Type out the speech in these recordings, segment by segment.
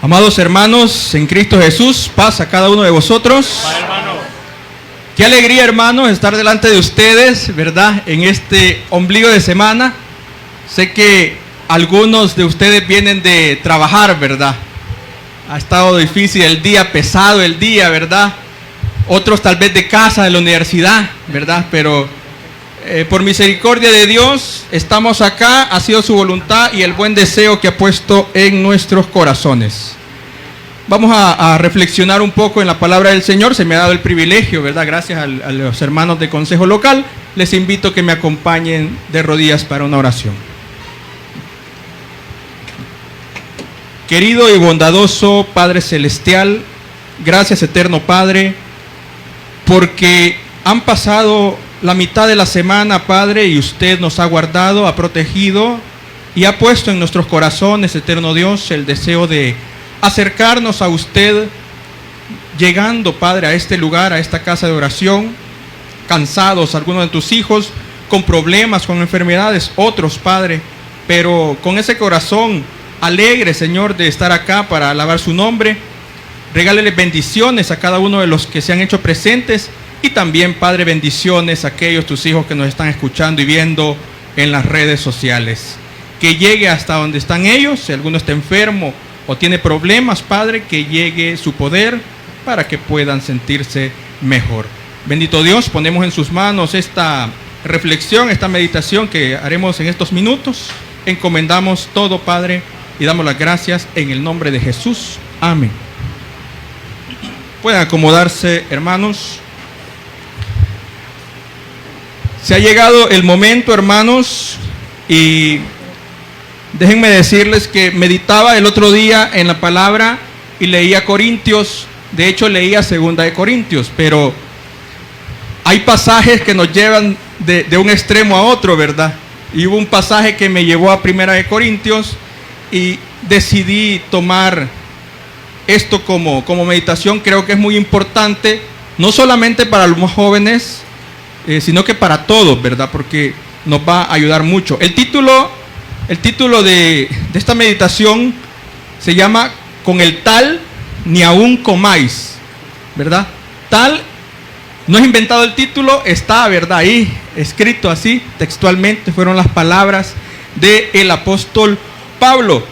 Amados hermanos en Cristo Jesús, paz a cada uno de vosotros. Padre, hermano. Qué alegría, hermanos, estar delante de ustedes, ¿verdad? En este ombligo de semana. Sé que algunos de ustedes vienen de trabajar, ¿verdad? Ha estado difícil el día, pesado el día, ¿verdad? Otros tal vez de casa, de la universidad, ¿verdad? Pero por misericordia de Dios estamos acá, ha sido su voluntad y el buen deseo que ha puesto en nuestros corazones. Vamos a reflexionar un poco en la palabra del Señor. Se me ha dado el privilegio, ¿verdad? Gracias a los hermanos de Consejo Local. Les invito a que me acompañen de rodillas para una oración. Querido y bondadoso Padre Celestial, gracias eterno Padre, porque han pasado la mitad de la semana, Padre, y usted nos ha guardado, ha protegido y ha puesto en nuestros corazones, eterno Dios, el deseo de acercarnos a usted, llegando, Padre, a este lugar, a esta casa de oración, cansados, algunos de tus hijos, con problemas, con enfermedades, otros, Padre, pero con ese corazón alegre, Señor, de estar acá para alabar su nombre. Regálele bendiciones a cada uno de los que se han hecho presentes y también, Padre, bendiciones a aquellos tus hijos que nos están escuchando y viendo en las redes sociales. Que llegue hasta donde están ellos, si alguno está enfermo o tiene problemas, Padre, que llegue su poder para que puedan sentirse mejor. Bendito Dios, ponemos en sus manos esta reflexión, esta meditación que haremos en estos minutos. Encomendamos todo, Padre, y damos las gracias en el nombre de Jesús. Amén. Pueden acomodarse, hermanos. Se ha llegado el momento, hermanos, y déjenme decirles que meditaba el otro día en la palabra y leía Corintios. De hecho, leía Segunda de Corintios, pero hay pasajes que nos llevan de un extremo a otro, ¿verdad? Y hubo un pasaje que me llevó a Primera de Corintios y decidí tomar esto como meditación. Creo que es muy importante, no solamente para los más jóvenes, sino que para todos, ¿verdad? Porque nos va a ayudar mucho. El título de esta meditación se llama Con el tal ni aún comáis, ¿verdad? Tal, no es inventado el título, está, ¿verdad? Ahí escrito así, textualmente, fueron las palabras del apóstol Pablo.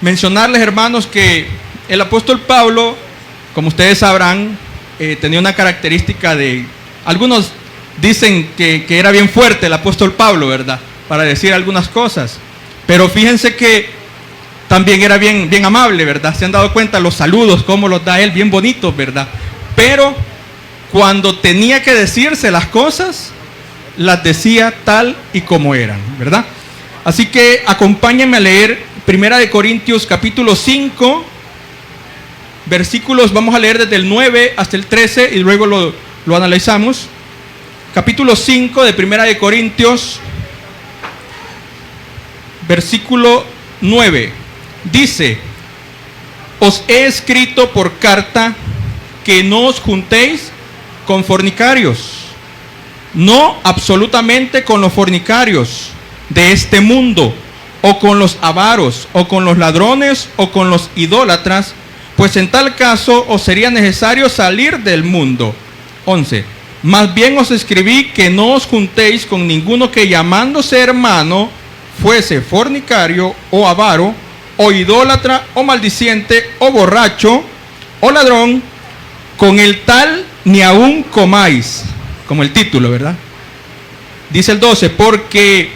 Mencionarles, hermanos, que el apóstol Pablo, como ustedes sabrán, tenía una característica de... Algunos dicen que era bien fuerte el apóstol Pablo, ¿verdad? Para decir algunas cosas. Pero fíjense que también era bien amable, ¿verdad? Se han dado cuenta los saludos, cómo los da él, bien bonitos, ¿verdad? Pero cuando tenía que decirse las cosas, las decía tal y como eran, ¿verdad? Así que acompáñenme a leer Primera de Corintios capítulo 5, versículos, vamos a leer desde el 9 hasta el 13 y luego lo analizamos. Capítulo 5 de Primera de Corintios, versículo 9, dice: os he escrito por carta que no os juntéis con fornicarios, no absolutamente con los fornicarios de este mundo, o con los avaros, o con los ladrones, o con los idólatras, pues en tal caso os sería necesario salir del mundo. 11. Más bien os escribí que no os juntéis con ninguno que llamándose hermano fuese fornicario, o avaro, o idólatra, o maldiciente, o borracho, o ladrón. Con el tal ni aún comáis, como el título, ¿verdad? Dice el 12, porque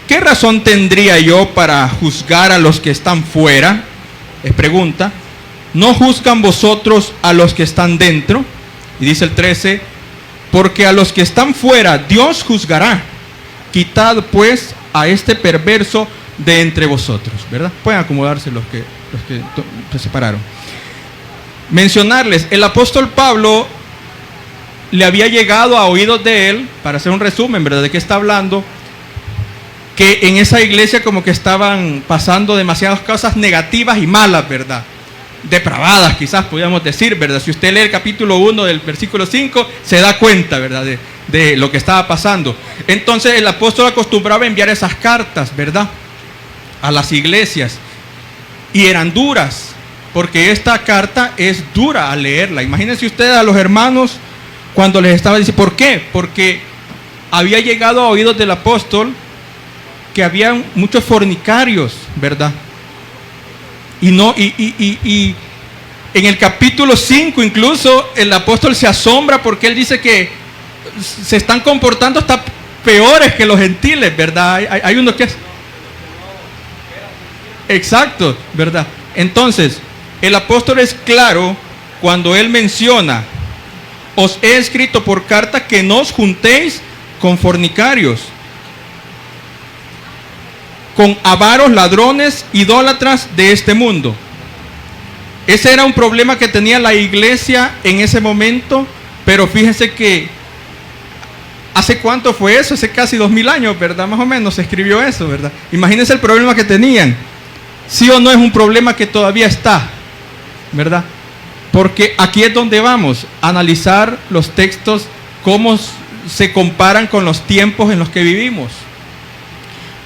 ¿qué razón tendría yo para juzgar a los que están fuera? Es pregunta. ¿No juzgan vosotros a los que están dentro? Y dice el 13, porque a los que están fuera Dios juzgará. Quitad pues a este perverso de entre vosotros, ¿verdad? Pueden acomodarse los que se separaron. Mencionarles, el apóstol Pablo le había llegado a oídos de él, para hacer un resumen, ¿verdad? ¿De qué está hablando? Que en esa iglesia como que estaban pasando demasiadas cosas negativas y malas, ¿verdad? Depravadas, quizás podríamos decir, ¿verdad? Si usted lee el capítulo 1 del versículo 5, se da cuenta, ¿verdad? De lo que estaba pasando. Entonces el apóstol acostumbraba a enviar esas cartas, ¿verdad? A las iglesias. y eran duras, porque esta carta es dura al leerla. Imagínense ustedes a los hermanos cuando les estaba diciendo, ¿por qué? Porque había llegado a oídos del apóstol que habían muchos fornicarios, ¿verdad? Y en el capítulo 5 incluso el apóstol se asombra porque él dice que se están comportando hasta peores que los gentiles, ¿verdad? Hay uno que es... Exacto, ¿verdad? Entonces, el apóstol es claro cuando él menciona, os he escrito por carta que no os juntéis con fornicarios, con avaros, ladrones, idólatras de este mundo. Ese era un problema que tenía la iglesia en ese momento, pero fíjense que ¿hace cuánto fue eso? Hace casi 2000 años, ¿verdad? Más o menos se escribió eso, ¿verdad? Imagínense el problema que tenían. ¿Sí o no es un problema que todavía está? ¿Verdad? Porque aquí es donde vamos a analizar los textos, cómo se comparan con los tiempos en los que vivimos.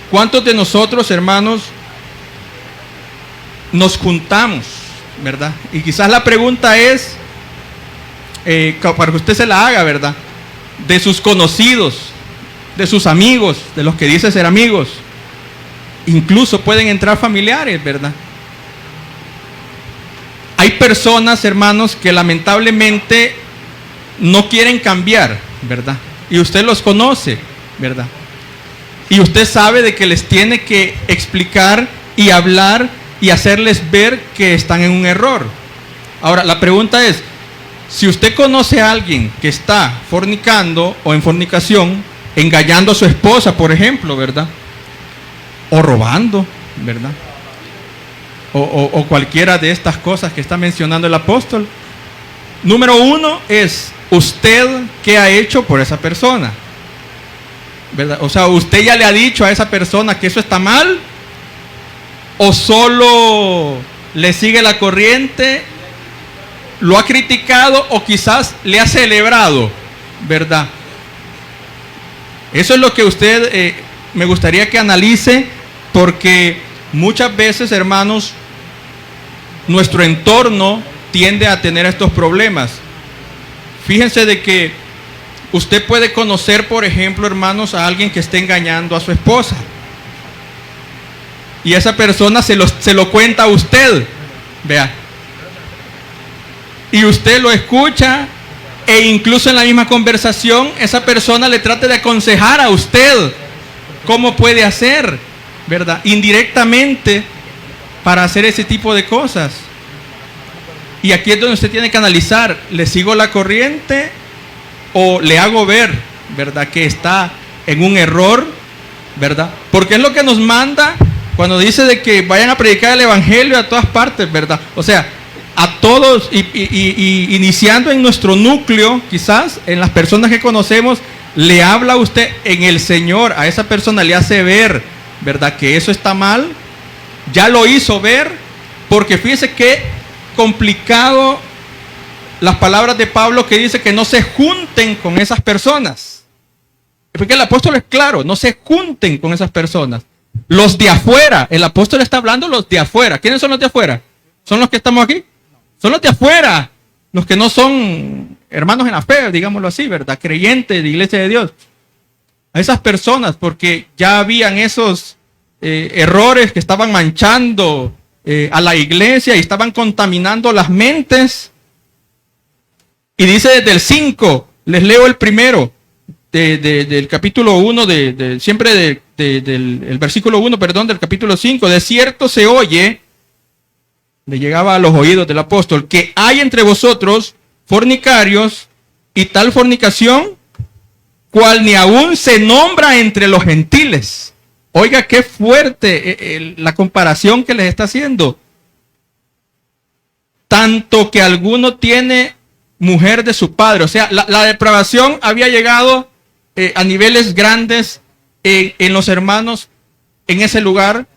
¿Cuántos de nosotros, hermanos, nos juntamos, verdad? Y quizás la pregunta es, para que usted se la haga, ¿verdad? De sus conocidos, de sus amigos, de los que dice ser amigos. Incluso pueden entrar familiares, ¿verdad? Hay personas, hermanos, que lamentablemente no quieren cambiar, ¿verdad? Y usted los conoce, ¿verdad? Y usted sabe de que les tiene que explicar y hablar y hacerles ver que están en un error. Ahora, la pregunta es, si usted conoce a alguien que está fornicando o en fornicación, engañando a su esposa, por ejemplo, ¿verdad? O robando, ¿verdad? O cualquiera de estas cosas que está mencionando el apóstol. Número uno es, ¿usted qué ha hecho por esa persona? ¿Verdad? O sea, ¿usted ya le ha dicho a esa persona que eso está mal? ¿O solo le sigue la corriente? ¿Lo ha criticado o quizás le ha celebrado? ¿Verdad? Eso es lo que usted me gustaría que analice, porque muchas veces, hermanos, nuestro entorno tiende a tener estos problemas. Fíjense de que usted puede conocer, por ejemplo, hermanos, a alguien que esté engañando a su esposa. Y esa persona se lo cuenta a usted. Vea. Y usted lo escucha, e incluso en la misma conversación, esa persona le trata de aconsejar a usted cómo puede hacer, ¿verdad? Indirectamente, para hacer ese tipo de cosas. Y aquí es donde usted tiene que analizar, ¿le sigo la corriente o le hago ver, ¿verdad?, que está en un error, ¿verdad? Porque es lo que nos manda cuando dice de que vayan a predicar el evangelio a todas partes, ¿verdad? O sea, a todos, y iniciando en nuestro núcleo, quizás en las personas que conocemos, le habla usted en el Señor, a esa persona le hace ver, ¿verdad?, que eso está mal. Ya lo hizo ver, porque fíjese qué complicado las palabras de Pablo que dice que no se junten con esas personas. Porque el apóstol es claro, no se junten con esas personas. Los de afuera, el apóstol está hablando los de afuera. ¿Quiénes son los de afuera? ¿Son los que estamos aquí? Son los de afuera, los que no son hermanos en la fe, digámoslo así, ¿verdad? Creyentes de Iglesia de Dios. A esas personas, porque ya habían esos errores que estaban manchando a la iglesia y estaban contaminando las mentes. Y dice desde el 5, les leo el primero, del capítulo 1, siempre del versículo 1, perdón, del capítulo 5. De cierto se oye, le llegaba a los oídos del apóstol, que hay entre vosotros fornicarios, y tal fornicación, cual ni aún se nombra entre los gentiles. Oiga, qué fuerte la comparación que les está haciendo. Tanto que alguno tiene mujer de su padre. O sea, la depravación había llegado a niveles grandes en los hermanos en ese lugar,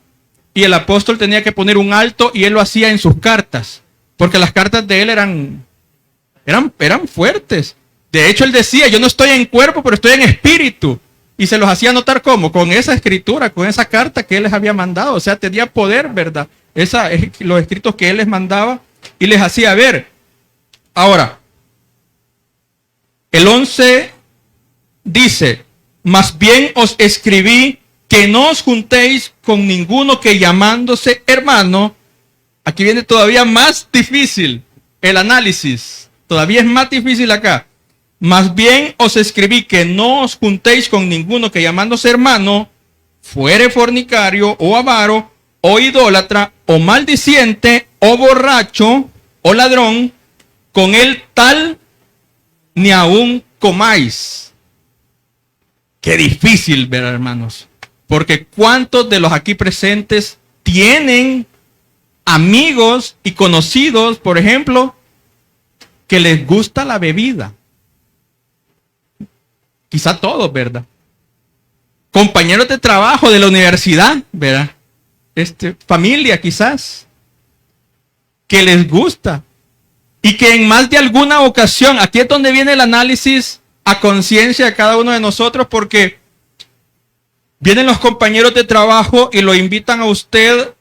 y el apóstol tenía que poner un alto, y él lo hacía en sus cartas, porque las cartas de él eran fuertes. De hecho, él decía, yo no estoy en cuerpo, pero estoy en espíritu. Y se los hacía notar ¿cómo? Con esa escritura, con esa carta que él les había mandado. O sea, tenía poder, ¿verdad?, Los escritos que él les mandaba y les hacía ver. Ahora, el 11 dice, más bien os escribí que no os juntéis con ninguno que llamándose hermano. Aquí viene todavía más difícil el análisis. Todavía es más difícil acá. Más bien os escribí que no os juntéis con ninguno que llamándose hermano fuere fornicario o avaro o idólatra o maldiciente o borracho o ladrón, con él tal ni aún comáis. Qué difícil ver, hermanos, porque ¿cuántos de los aquí presentes tienen amigos y conocidos, por ejemplo, que les gusta la bebida? Quizá todos, ¿verdad? Compañeros de trabajo de la universidad, ¿verdad? Familia quizás, que les gusta. Y que en más de alguna ocasión, aquí es donde viene el análisis a conciencia de cada uno de nosotros, porque vienen los compañeros de trabajo y lo invitan a usted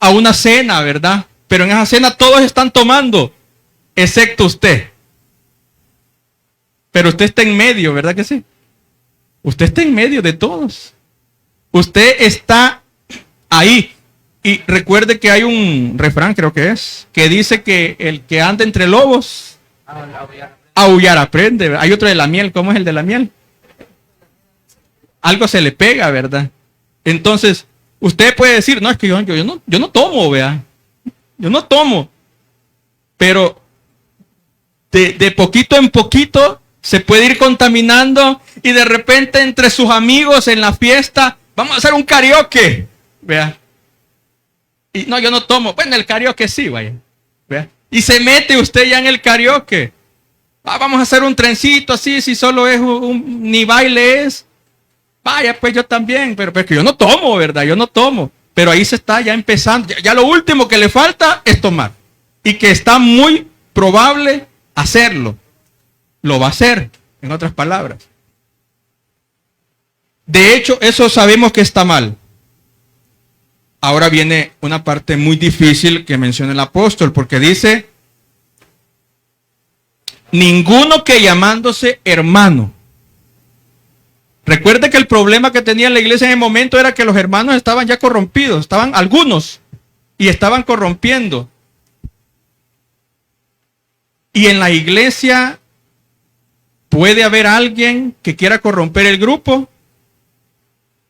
a una cena, ¿verdad? Pero en esa cena todos están tomando, excepto usted. Pero usted está en medio, ¿verdad que sí? Usted está en medio de todos. Usted está ahí. Y recuerde que hay un refrán, creo que es, que dice que el que anda entre lobos, aullar aprende. Hay otro de la miel. ¿Cómo es el de la miel? Algo se le pega, ¿verdad? Entonces, usted puede decir, no, es que yo no tomo, vea. Yo no tomo. Pero de poquito en poquito se puede ir contaminando y de repente entre sus amigos en la fiesta, vamos a hacer un karaoke, vea. Y no, yo no tomo. Bueno, el karaoke sí, vaya. ¿Vea? Y se mete usted ya en el karaoke. Vamos a hacer un trencito así, si solo es ni baile es. Vaya, pues yo también, pero que yo no tomo, ¿verdad? Yo no tomo. Pero ahí se está ya empezando. Ya lo último que le falta es tomar. Y que está muy probable hacerlo. Lo va a hacer, en otras palabras. De hecho, eso sabemos que está mal. Ahora viene una parte muy difícil que menciona el apóstol, porque dice, ninguno que llamándose hermano. Recuerde que el problema que tenía la iglesia en el momento era que los hermanos estaban ya corrompidos, estaban algunos, y estaban corrompiendo. Y en la iglesia puede haber alguien que quiera corromper el grupo.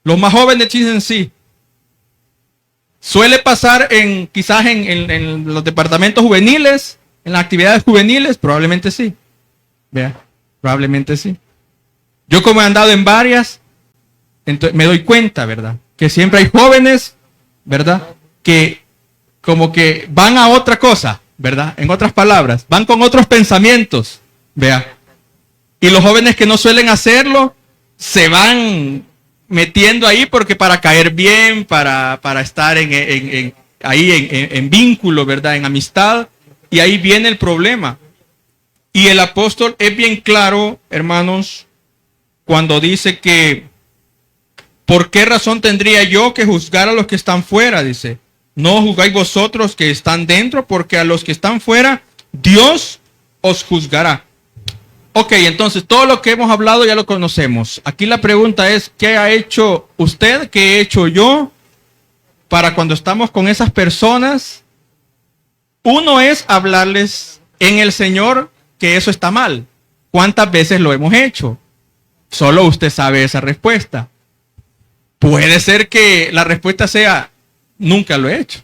Los más jóvenes dicen sí. Suele pasar quizás en los departamentos juveniles, en las actividades juveniles, probablemente sí. Vea, probablemente sí. Yo como he andado en varias, entonces me doy cuenta, ¿verdad? Que siempre hay jóvenes, ¿verdad? Que como que van a otra cosa, ¿verdad? En otras palabras, van con otros pensamientos, vea. Y los jóvenes que no suelen hacerlo, se van metiendo ahí porque para caer bien, para estar ahí en vínculo, ¿verdad? En amistad. Y ahí viene el problema. Y el apóstol es bien claro, hermanos, cuando dice que ¿por qué razón tendría yo que juzgar a los que están fuera? Dice, no juzgáis vosotros que están dentro, porque a los que están fuera, Dios os juzgará. Ok, entonces todo lo que hemos hablado ya lo conocemos. Aquí la pregunta es, ¿qué ha hecho usted? ¿Qué he hecho yo? Para cuando estamos con esas personas, uno es hablarles en el Señor que eso está mal. ¿Cuántas veces lo hemos hecho? Solo usted sabe esa respuesta. Puede ser que la respuesta sea, nunca lo he hecho,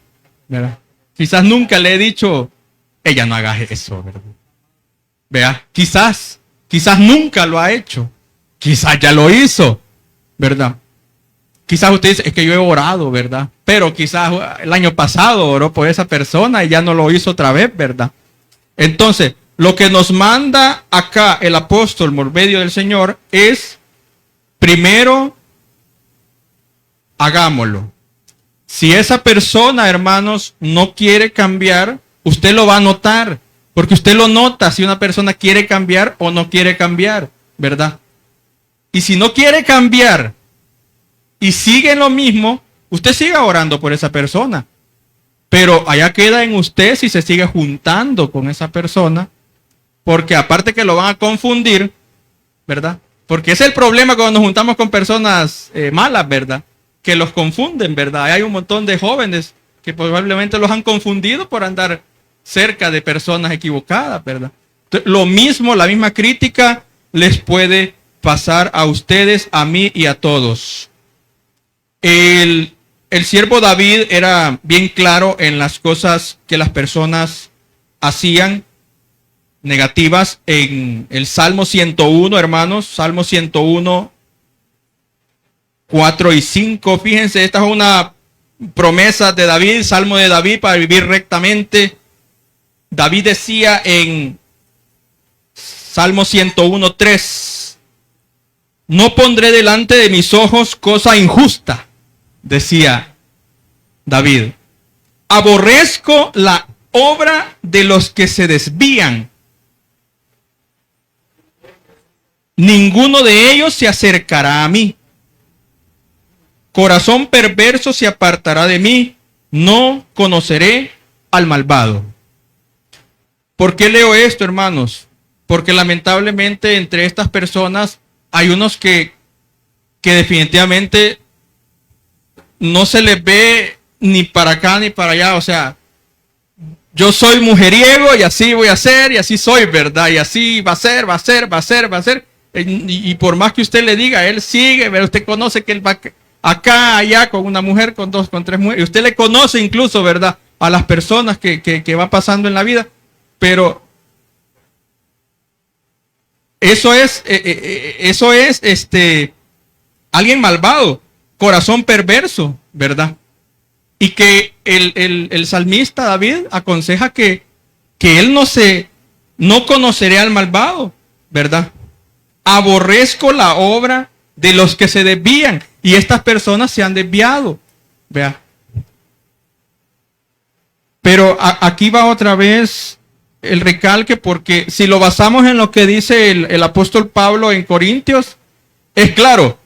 ¿verdad? Quizás nunca le he dicho, ella no haga eso, ¿verdad? Vea, quizás nunca lo ha hecho. Quizás ya lo hizo, ¿verdad? Quizás usted dice, es que yo he orado, ¿verdad? Pero quizás el año pasado oró por esa persona y ya no lo hizo otra vez, ¿verdad? Entonces, lo que nos manda acá el apóstol por medio del Señor es, primero, hagámoslo. Si esa persona, hermanos, no quiere cambiar, usted lo va a notar. Porque usted lo nota si una persona quiere cambiar o no quiere cambiar, ¿verdad? Y si no quiere cambiar y sigue en lo mismo, usted siga orando por esa persona. Pero allá queda en usted si se sigue juntando con esa persona, porque aparte que lo van a confundir, ¿verdad? Porque ese es el problema cuando nos juntamos con personas malas, ¿verdad? Que los confunden, ¿verdad? Hay un montón de jóvenes que probablemente los han confundido por andar cerca de personas equivocadas, ¿verdad? Entonces, lo mismo, la misma crítica les puede pasar a ustedes, a mí y a todos. El siervo David era bien claro en las cosas que las personas hacían negativas. En el Salmo 101, hermanos, Salmo 101, 4 y 5, fíjense, esta es una promesa de David, Salmo de David para vivir rectamente. David decía en Salmo 101, 3, no pondré delante de mis ojos cosa injusta, decía David. Aborrezco la obra de los que se desvían. Ninguno de ellos se acercará a mí. Corazón perverso se apartará de mí. No conoceré al malvado. ¿Por qué leo esto, hermanos? Porque lamentablemente entre estas personas hay unos que definitivamente no se les ve ni para acá ni para allá. O sea, yo soy mujeriego y así voy a ser y así soy, ¿verdad? Y así va a ser, va a ser, va a ser, va a ser. Y por más que usted le diga, él sigue, pero usted conoce que él va acá, allá, con una mujer, con dos, con tres mujeres. Y usted le conoce incluso, ¿verdad? A las personas que va pasando en la vida. Pero eso es alguien malvado, corazón perverso, ¿verdad? Y que el salmista David aconseja que él no conocerá al malvado, ¿verdad? Aborrezco la obra de los que se desvían. Y estas personas se han desviado, vea. Pero aquí va otra vez el recalque, porque si lo basamos en lo que dice el apóstol Pablo en Corintios, es claro.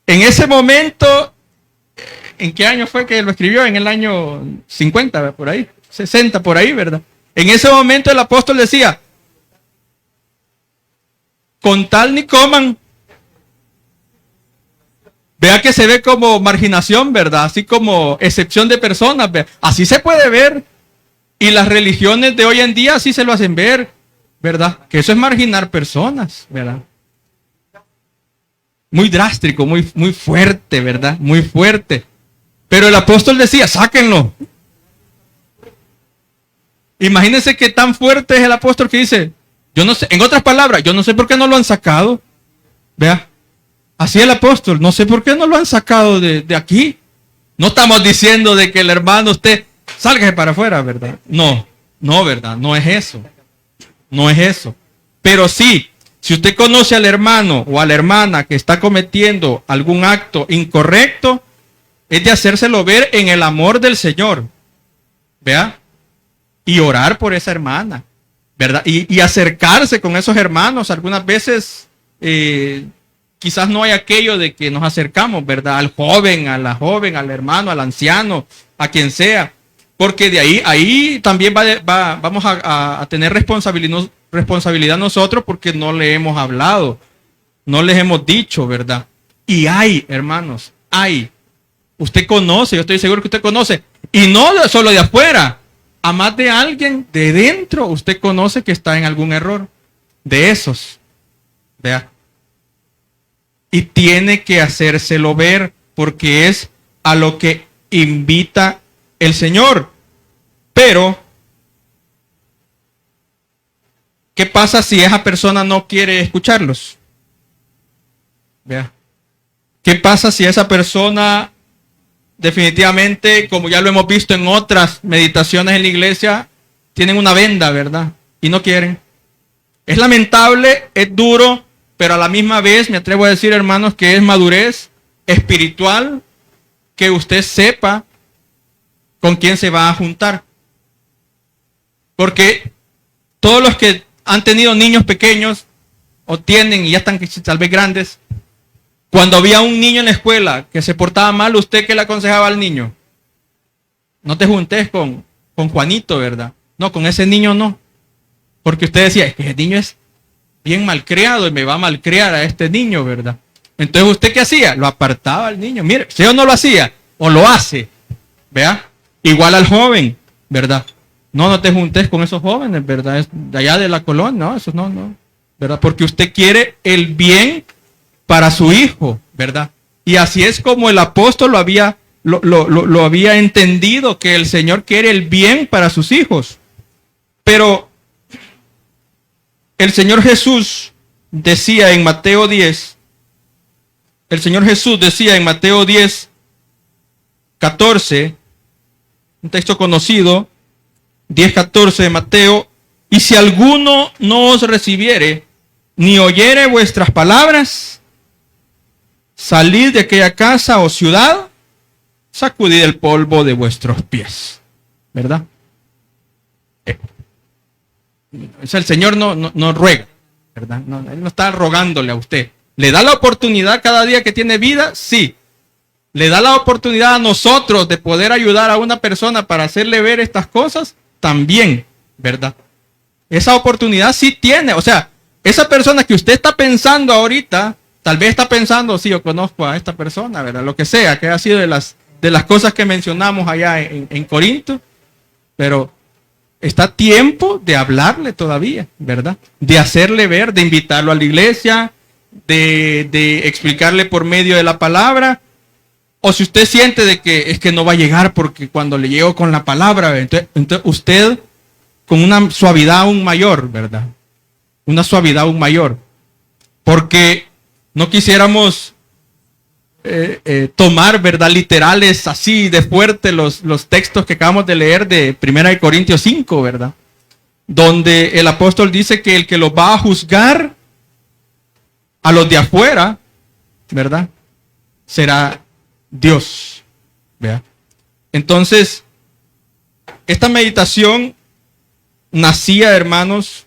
En ese momento, ¿en qué año fue que lo escribió? En el año 50, por ahí, 60, por ahí, ¿verdad? En ese momento el apóstol decía, con tal ni coman. Vea que se ve como marginación, ¿verdad? Así como excepción de personas, ¿verdad? Así se puede ver. Y las religiones de hoy en día así se lo hacen ver, ¿verdad? Que eso es marginar personas, ¿verdad? Muy drástico, muy fuerte, ¿verdad? Muy fuerte. Pero el apóstol decía, sáquenlo. Imagínense qué tan fuerte es el apóstol que dice, yo no sé, en otras palabras, yo no sé por qué no lo han sacado. Vea, así el apóstol, no sé por qué no lo han sacado de aquí. No estamos diciendo de que el hermano usted salga para afuera, ¿verdad? No, ¿verdad? No es eso. No es eso. Pero sí, si usted conoce al hermano o a la hermana que está cometiendo algún acto incorrecto, es de hacérselo ver en el amor del Señor. ¿Vea? Y orar por esa hermana, ¿verdad? Y acercarse con esos hermanos. Algunas veces quizás no hay aquello de que nos acercamos, ¿verdad? Al joven, al hermano, al anciano, a quien sea. Porque de ahí también vamos a tener responsabilidad nosotros, porque no le hemos hablado, no les hemos dicho, ¿verdad? Y hay, hermanos, hay. Usted conoce, yo estoy seguro que usted conoce. Y no solo de afuera, a más de alguien de dentro, usted conoce que está en algún error. De esos, vea. Y tiene que hacérselo ver, porque es a lo que invita el Señor. Pero, ¿qué pasa si esa persona no quiere escucharlos? Vea. ¿Qué pasa si esa persona definitivamente, como ya lo hemos visto en otras meditaciones en la iglesia, tienen una venda, ¿verdad? Y no quieren? Es lamentable, es duro, pero a la misma vez me atrevo a decir, hermanos, que es madurez espiritual que usted sepa con quién se va a juntar. Porque todos los que han tenido niños pequeños, o tienen y ya están tal vez grandes, cuando había un niño en la escuela que se portaba mal, ¿usted qué le aconsejaba al niño? no te juntes con Juanito, ¿verdad? No, con ese niño no. Porque usted decía, es que ese niño es bien malcriado y me va a malcriar a este niño, ¿verdad? Entonces, ¿usted qué hacía? Lo apartaba al niño. Mire, si yo no lo hacía, o lo hace, ¿vea? Igual al joven, ¿verdad? No, no te juntes con esos jóvenes, ¿verdad? Es de allá de la colonia, no, eso no, ¿verdad? Porque usted quiere el bien para su hijo, ¿verdad? Y así es como el apóstol lo había entendido, que el Señor quiere el bien para sus hijos. Pero el Señor Jesús decía en Mateo 10, el Señor Jesús decía en Mateo 10, 14, un texto conocido, 10:14 de Mateo, y si alguno no os recibiere, ni oyere vuestras palabras, salid de aquella casa o ciudad, sacudid el polvo de vuestros pies. ¿Verdad? O sea, el Señor no ruega, ¿verdad? No, Él no está rogándole a usted. ¿Le da la oportunidad cada día que tiene vida? Sí. ¿Le da la oportunidad a nosotros de poder ayudar a una persona para hacerle ver estas cosas? También, ¿verdad? Esa oportunidad sí tiene. O sea, esa persona que usted está pensando ahorita, tal vez está pensando, sí, yo conozco a esta persona, ¿verdad? Lo que sea, que ha sido de las cosas que mencionamos allá en Corinto, pero está a tiempo de hablarle todavía, ¿verdad? De hacerle ver, de invitarlo a la iglesia, de explicarle por medio de la palabra. O si usted siente de que es que no va a llegar porque cuando le llego con la palabra, entonces usted con una suavidad aún mayor, ¿verdad? Una suavidad aún mayor. Porque no quisiéramos tomar, ¿verdad? Literales así de fuerte los textos que acabamos de leer de 1 Corintios 5, ¿verdad? Donde el apóstol dice que el que los va a juzgar a los de afuera, ¿verdad? Será Dios, ¿verdad? Entonces, esta meditación nacía, hermanos,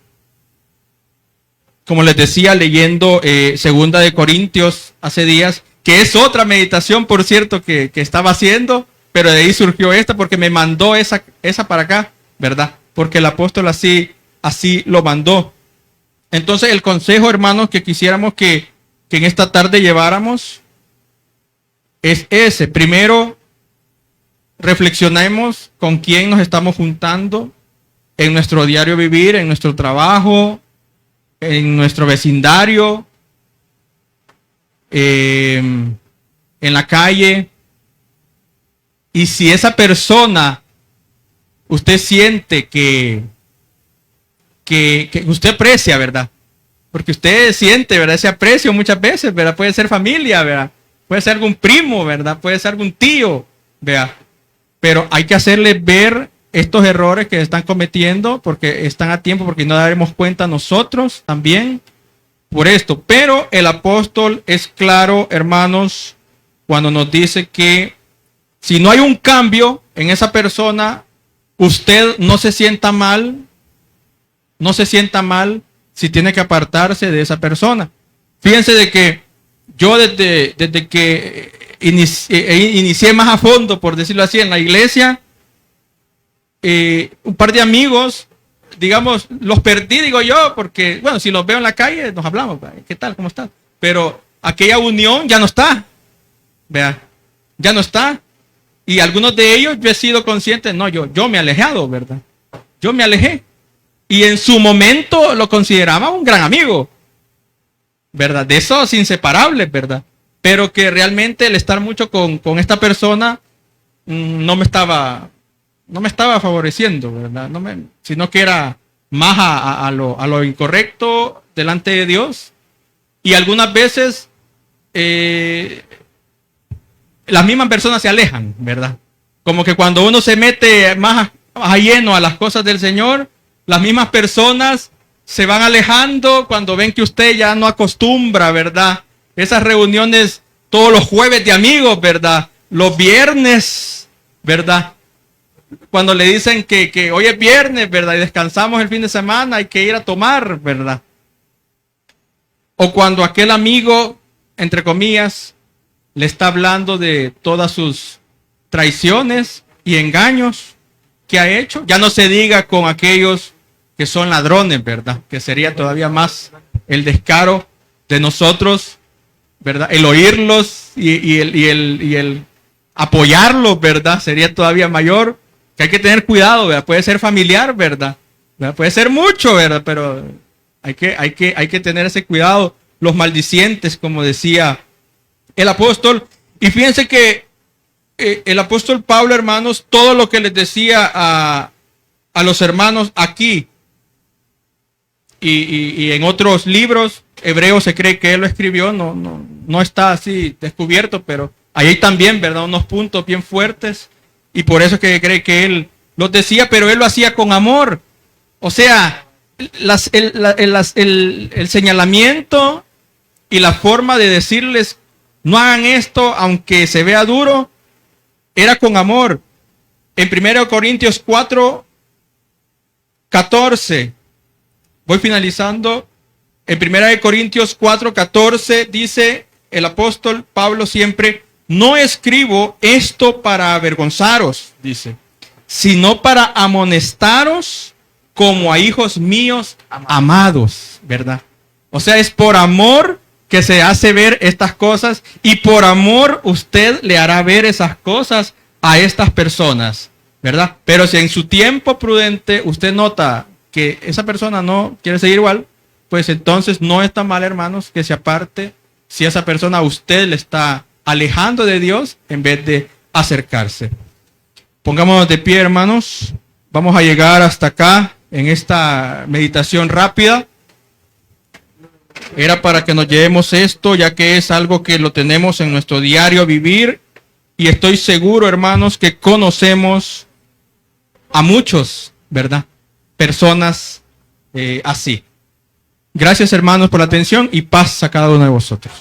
como les decía, leyendo 2 de Corintios hace días, que es otra meditación, por cierto, que estaba haciendo, pero de ahí surgió esta porque me mandó esa para acá, ¿verdad? Porque el apóstol así lo mandó. Entonces, el consejo, hermanos, que quisiéramos que en esta tarde lleváramos es ese. Primero, reflexionemos con quién nos estamos juntando en nuestro diario vivir, en nuestro trabajo, en nuestro vecindario, en la calle. Y si esa persona, usted siente que usted aprecia, ¿verdad? Porque usted siente, ¿verdad? Ese aprecio muchas veces, ¿verdad? Puede ser familia, ¿verdad? Puede ser algún primo, ¿verdad? Puede ser algún tío, ¿verdad? Pero hay que hacerle ver estos errores que están cometiendo porque están a tiempo, porque no daremos cuenta nosotros también por esto. Pero el apóstol es claro, hermanos, cuando nos dice que si no hay un cambio en esa persona, usted no se sienta mal, si tiene que apartarse de esa persona. Fíjense de que yo desde que inicié más a fondo, por decirlo así, en la iglesia, un par de amigos, digamos, los perdí, digo yo, porque, bueno, si los veo en la calle, nos hablamos, ¿qué tal? ¿Cómo estás? Pero aquella unión ya no está, vea, ya no está. Y algunos de ellos yo he sido consciente, no, yo me he alejado, ¿verdad? Yo me alejé. Y en su momento lo consideraba un gran amigo, ¿verdad? De esos inseparables, ¿verdad? Pero que realmente el estar mucho con esta persona no me estaba favoreciendo, ¿verdad? Sino que era más a lo incorrecto delante de Dios. Y algunas veces las mismas personas se alejan, ¿verdad? Como que cuando uno se mete más a lleno a las cosas del Señor, las mismas personas se van alejando cuando ven que usted ya no acostumbra, ¿verdad? Esas reuniones todos los jueves de amigos, ¿verdad? Los viernes, ¿verdad? Cuando le dicen que hoy es viernes, ¿verdad? Y descansamos el fin de semana, hay que ir a tomar, ¿verdad? O cuando aquel amigo, entre comillas, le está hablando de todas sus traiciones y engaños que ha hecho. Ya no se diga con aquellos que son ladrones, ¿verdad? Que sería todavía más el descaro de nosotros, ¿verdad? El oírlos y el apoyarlos, ¿verdad? Sería todavía mayor. Que hay que tener cuidado, ¿verdad? Puede ser familiar, ¿verdad? Puede ser mucho, ¿verdad? Pero hay que tener ese cuidado. Los maldicientes, como decía el apóstol. Y fíjense que el apóstol Pablo, hermanos, todo lo que les decía a los hermanos aquí y en otros libros, Hebreos se cree que él lo escribió, no está así descubierto, pero ahí hay también, ¿verdad? Unos puntos bien fuertes y por eso es que cree que él los decía, pero él lo hacía con amor. O sea, el señalamiento y la forma de decirles, no hagan esto aunque se vea duro, era con amor. En 1 Corintios 4, 14, voy finalizando. En 1 Corintios 4, 14 dice el apóstol Pablo siempre, no escribo esto para avergonzaros, dice, sino para amonestaros como a hijos míos amados, ¿verdad? O sea, es por amor que se hace ver estas cosas y por amor usted le hará ver esas cosas a estas personas, ¿verdad? Pero si en su tiempo prudente usted nota que esa persona no quiere seguir igual, pues entonces no está mal, hermanos, que se aparte si esa persona a usted le está alejando de Dios en vez de acercarse. Pongámonos de pie, hermanos. Vamos a llegar hasta acá en esta meditación rápida. Era para que nos llevemos esto, ya que es algo que lo tenemos en nuestro diario vivir. Y estoy seguro, hermanos, que conocemos a muchos, ¿verdad? Personas así. Gracias, hermanos, por la atención y paz a cada uno de vosotros.